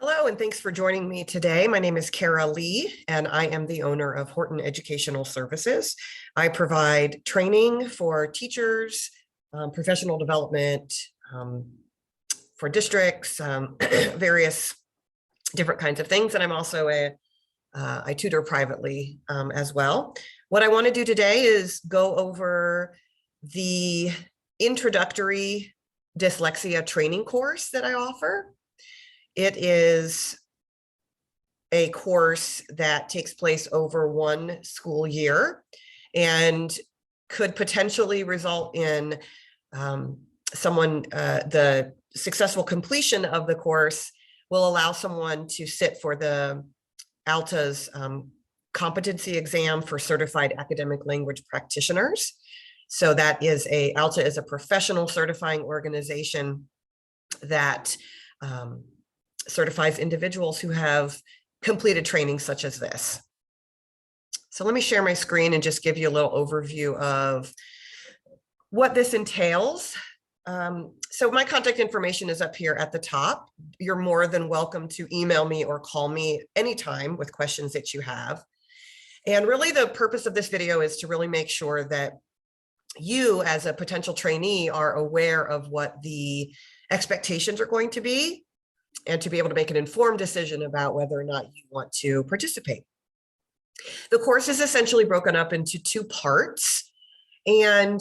Hello, and thanks for joining me today. My name is Kara Lee, and I am the owner of Horton Educational Services. I provide training for teachers, professional development for districts, various different kinds of things. And I'm also I tutor privately as well. What I want to do today is go over the introductory dyslexia training course that I offer. It is a course that takes place over one school year and could potentially result in the successful completion of the course will allow someone to sit for the ALTA's competency exam for certified academic language practitioners. So that is ALTA is a professional certifying organization that certifies individuals who have completed training such as this. So let me share my screen and just give you a little overview of what this entails. So my contact information is up here at the top. You're more than welcome to email me or call me anytime with questions that you have. And really the purpose of this video is to really make sure that you as a potential trainee are aware of what the expectations are going to be, and to be able to make an informed decision about whether or not you want to participate. The course is essentially broken up into two parts. And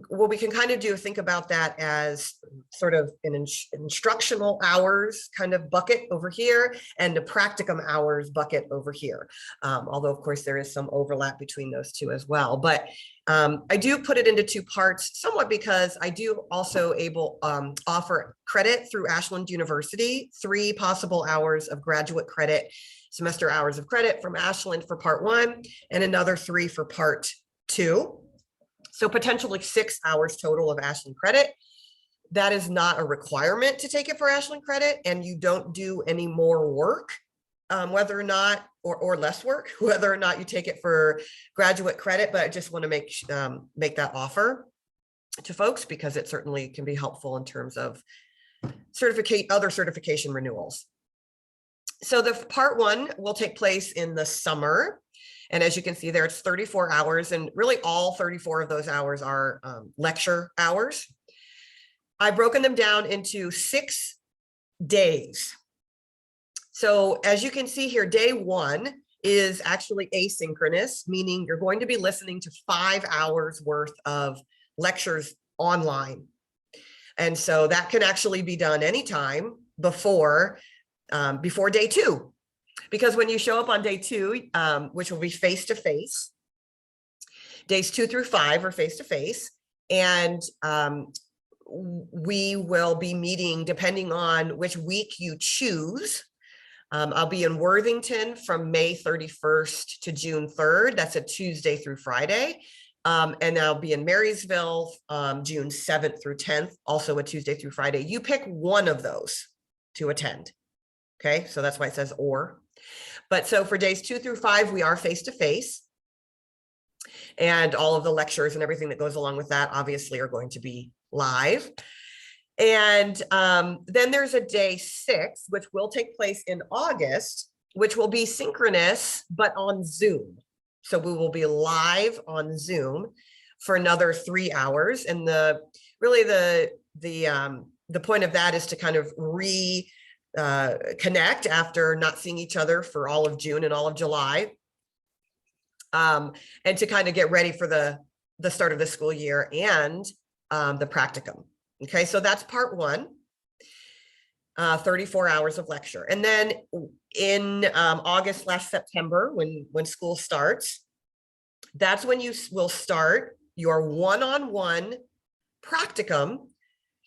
what we can kind of do, think about that as sort of an instructional hours kind of bucket over here and a practicum hours bucket over here. Although, of course, there is some overlap between those two as well. But I do put it into two parts somewhat because I do also offer credit through Ashland University, 3 possible hours of graduate credit, semester hours of credit from Ashland for part 1 and another 3 for part 2. So potentially 6 hours total of Ashland credit. That is not a requirement to take it for Ashland credit, and you don't do any more work, whether or not, or less work, whether or not you take it for graduate credit. But I just want to make that offer to folks because it certainly can be helpful in terms of other certification renewals. So the part 1 will take place in the summer. And as you can see there, it's 34 hours, and really all 34 of those hours are lecture hours. I've broken them down into 6 days. So as you can see here, day 1 is actually asynchronous, meaning you're going to be listening to 5 hours worth of lectures online. And so that can actually be done anytime before day 2. Because when you show up on day 2, which will be face-to-face, days 2 through 5 are face-to-face, and we will be meeting depending on which week you choose. I'll be in Worthington from May 31st to June 3rd. That's a Tuesday through Friday. And I'll be in Marysville June 7th through 10th, also a Tuesday through Friday. You pick one of those to attend. Okay, so that's why it says or. But so for days 2 through 5, we are face-to-face. And all of the lectures and everything that goes along with that obviously are going to be live. And then there's a day 6, which will take place in August, which will be synchronous, but on Zoom. So we will be live on Zoom for another 3 hours. And the point of that is to kind of connect after not seeing each other for all of June and all of July, and to kind of get ready for the start of the school year and the practicum. Okay, so that's part 1, 34 hours of lecture. And then in August/September, when school starts, that's when you will start your one-on-one practicum.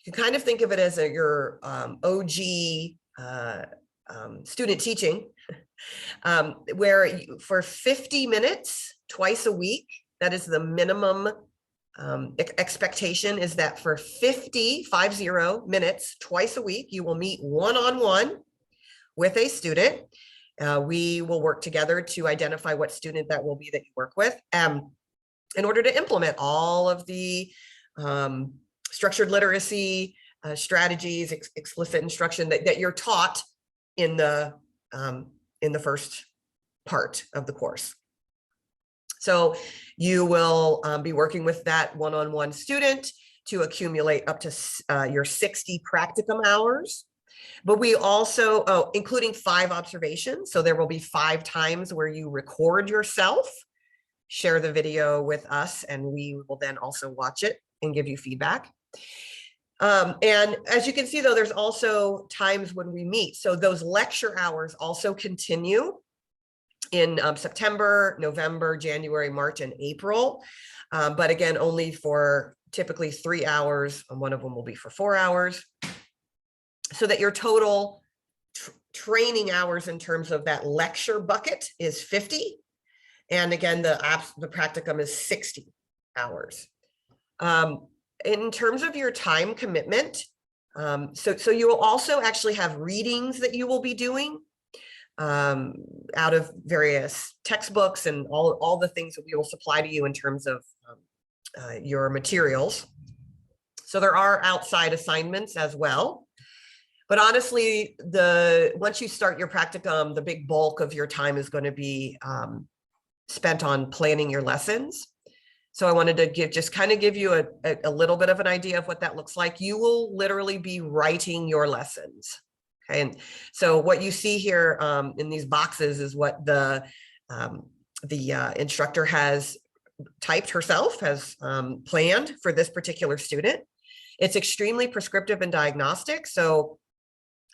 You can kind of think of it as your OG student teaching, where for 50 minutes twice a week, that is the minimum expectation, is that for 50 minutes twice a week, you will meet one-on-one with a student. We will work together to identify what student that will be that you work with, in order to implement all of the structured literacy strategies, explicit instruction that you're taught in the first part of the course. So you will be working with that one-on-one student to accumulate up to your 60 practicum hours. But we also, including 5 observations. So there will be 5 times where you record yourself, share the video with us, and we will then also watch it and give you feedback. And as you can see, though, there's also times when we meet. So those lecture hours also continue in September, November, January, March, and April. But again, only for typically 3 hours, and one of them will be for 4 hours. So that your total training hours in terms of that lecture bucket is 50. And again, the practicum is 60 hours. In terms of your time commitment, so you will also actually have readings that you will be doing out of various textbooks and all the things that we will supply to you in terms of your materials. So there are outside assignments as well. But honestly, once you start your practicum, the big bulk of your time is going to be spent on planning your lessons. So I wanted to give you a little bit of an idea of what that looks like. You will literally be writing your lessons. Okay, and so what you see here in these boxes is what the instructor has typed herself, has planned for this particular student. It's extremely prescriptive and diagnostic. So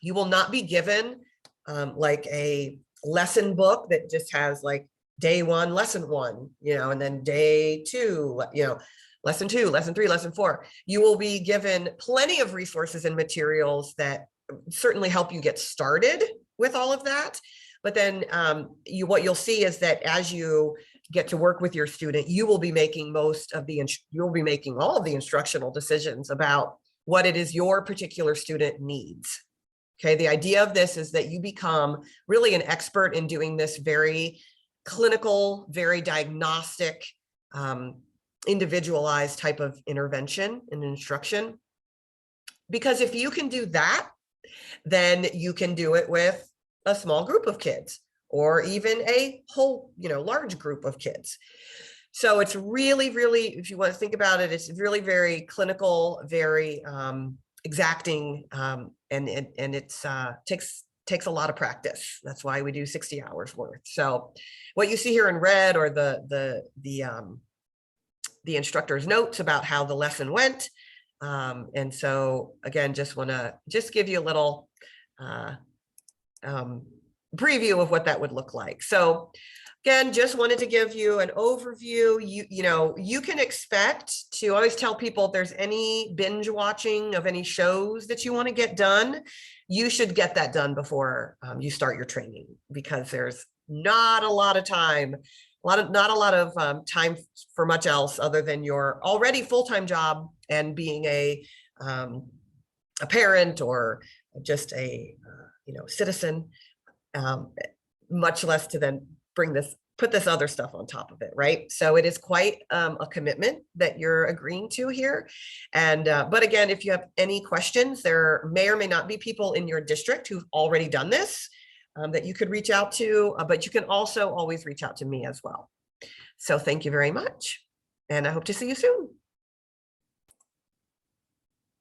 you will not be given like a lesson book that just has like day 1, lesson 1, and then day 2, lesson 2, lesson 3, lesson 4. You will be given plenty of resources and materials that certainly help you get started with all of that. But then what you'll see is that as you get to work with your student, you will be making all of the instructional decisions about what it is your particular student needs. Okay, the idea of this is that you become really an expert in doing this very clinical, very diagnostic, individualized type of intervention and instruction. Because if you can do that, then you can do it with a small group of kids or even a whole, large group of kids. So it's really, really, if you want to think about it, it's really very clinical, very exacting, and it takes a lot of practice. That's why we do 60 hours worth. So what you see here in red are the instructor's notes about how the lesson went. And so again, just want to give you a little preview of what that would look like. So again, just wanted to give you an overview. You can expect to always tell people if there's any binge watching of any shows that you want to get done, you should get that done before you start your training, because there's not a lot of time, not a lot of time for much else other than your already full-time job and being a parent or just a citizen, much less to then put this other stuff on top of it, right? So it is quite a commitment that you're agreeing to here. And but again, if you have any questions, there may or may not be people in your district who've already done this that you could reach out to, but you can also always reach out to me as well. So thank you very much, and I hope to see you soon.